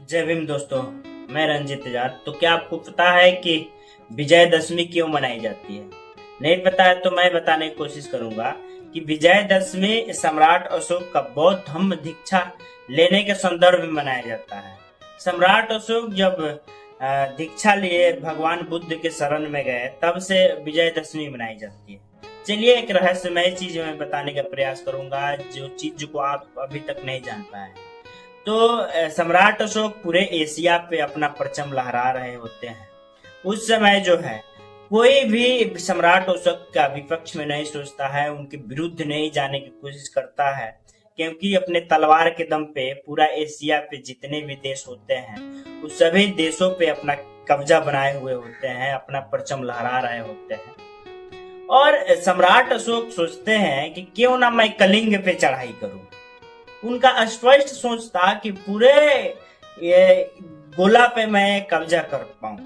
जय भीम दोस्तों। मैं रंजित जाट। तो क्या आपको पता है कि विजयदशमी क्यों मनाई जाती है? नहीं पता है तो मैं बताने की कोशिश करूंगा कि विजयदशमी सम्राट अशोक का बौद्ध धम्म दीक्षा लेने के संदर्भ में मनाया जाता है। सम्राट अशोक जब दीक्षा लिए भगवान बुद्ध के शरण में गए, तब से विजयदशमी मनाई जाती है। चलिए एक रहस्यमय चीज मैं बताने का प्रयास करूंगा, जो चीज को आप अभी तक नहीं जान पाए। तो सम्राट अशोक पूरे एशिया पे अपना परचम लहरा रहे होते हैं। उस समय जो है कोई भी सम्राट अशोक का विपक्ष में नहीं सोचता है, उनके विरुद्ध नहीं जाने की कोशिश करता है, क्योंकि अपने तलवार के दम पे पूरा एशिया पे जितने भी देश होते हैं उस सभी देशों पे अपना कब्जा बनाए हुए होते हैं, अपना परचम लहरा रहे होते हैं। और सम्राट अशोक सोचते हैं कि क्यों ना मैं कलिंग पे चढ़ाई करूं। उनका स्पष्ट सोच था कि पूरे ये गोला पे मैं कब्जा कर पाऊं,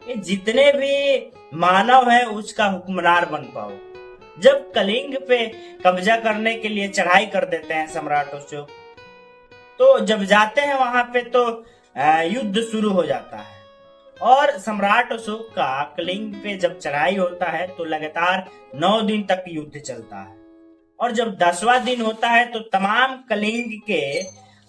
ये जितने भी मानव है उसका हुक्मरान बन पाऊं। जब कलिंग पे कब्जा करने के लिए चढ़ाई कर देते हैं सम्राट अशोक, तो जब जाते हैं वहां पे तो युद्ध शुरू हो जाता है। और सम्राट अशोक का कलिंग पे जब चढ़ाई होता है तो लगातार 9 दिन तक युद्ध चलता है। और जब 10वां दिन होता है तो तमाम कलिंग के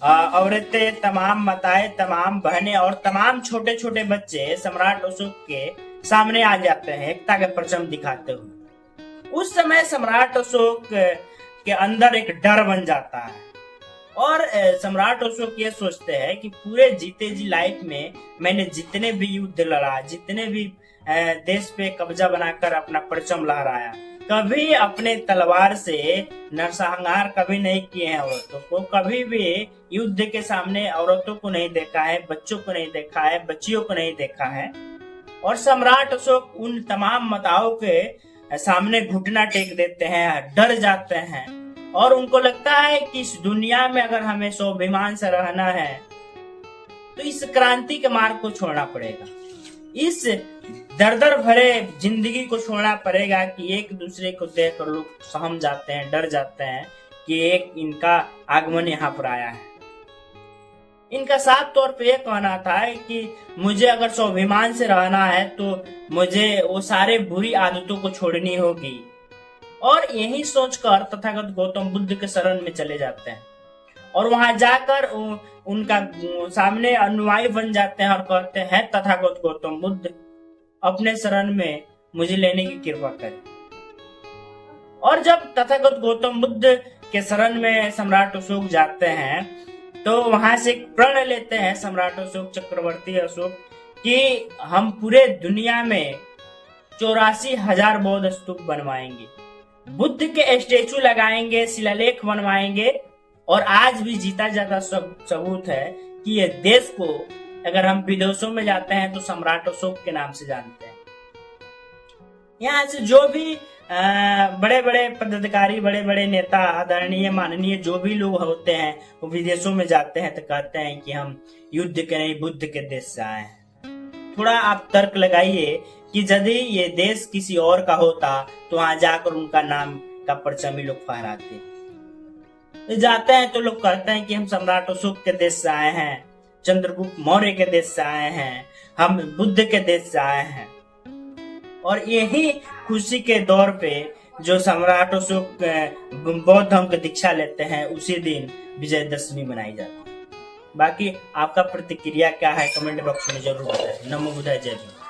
औरतें, तमाम माताएं, तमाम बहनें और तमाम छोटे छोटे बच्चे सम्राट अशोक के सामने आ जाते हैं एकता के परचम दिखाते हुए। उस समय सम्राट अशोक के अंदर एक डर बन जाता है और सम्राट अशोक ये सोचते हैं कि पूरे जीते जी लाइफ में मैंने जितने भी युद्ध लड़ा, जितने भी देश पे कब्जा बनाकर अपना परचम लहराया, कभी अपने तलवार से नरसंहार कभी नहीं किए हैं औरतों को, कभी भी युद्ध के सामने औरतों को नहीं देखा है, बच्चों को नहीं देखा है, बच्चियों को नहीं देखा है। और सम्राट अशोक उन तमाम माताओं के सामने घुटना टेक देते हैं, डर जाते हैं और उनको लगता है कि इस दुनिया में अगर हमें स्वाभिमान से रहना है तो इस क्रांति के मार्ग को छोड़ना पड़ेगा, इस दर दर भरे जिंदगी को छोड़ना पड़ेगा कि एक दूसरे को देख कर लोग सहम जाते हैं, डर जाते हैं कि एक इनका आगमन यहाँ पर आया है। इनका साफ तौर पे यह कहना था कि मुझे अगर स्वाभिमान से रहना है तो मुझे वो सारे बुरी आदतों को छोड़नी होगी। और यही सोचकर तथागत गौतम बुद्ध के शरण में चले जाते हैं और वहां जाकर उनका सामने अनुयायी बन जाते हैं और कहते हैं, तथागत गौतम बुद्ध अपने शरण में मुझे लेने की कृपा करें। और जब तथागत गौतम बुद्ध के शरण में सम्राट अशोक जाते हैं तो वहां से एक प्रण लेते हैं सम्राट अशोक, चक्रवर्ती अशोक, कि हम पूरे दुनिया में 84,000 बौद्ध स्तूप बनवाएंगे, बुद्ध के स्टेचू लगाएंगे, शिलालेख बनवाएंगे। और आज भी जीता जाता सबूत है कि ये देश को अगर हम विदेशों में जाते हैं तो सम्राट अशोक के नाम से जानते हैं। यहाँ से जो भी बड़े बड़े पदाधिकारी, बड़े बड़े नेता, आदरणीय माननीय जो भी लोग होते हैं वो विदेशों में जाते हैं तो कहते हैं कि हम युद्ध के नहीं बुद्ध के देश से आए हैं। थोड़ा आप तर्क लगाइए कि यदि ये देश किसी और का होता तो वहां जाकर उनका नाम का परचम ही लोग फहराते। जाते हैं तो लोग कहते हैं कि हम सम्राट अशोक के देश से आए हैं, चंद्रगुप्त मौर्य के देश से आए हैं, हम बुद्ध के देश से आए हैं। और यही खुशी के दौर पे जो सम्राट अशोक बौद्ध धर्म की दीक्षा लेते हैं, उसी दिन विजयदशमी मनाई जाती है। बाकी आपका प्रतिक्रिया क्या है कमेंट बॉक्स में जरूर बताएं। नमो बुद्धाय, जय भीम।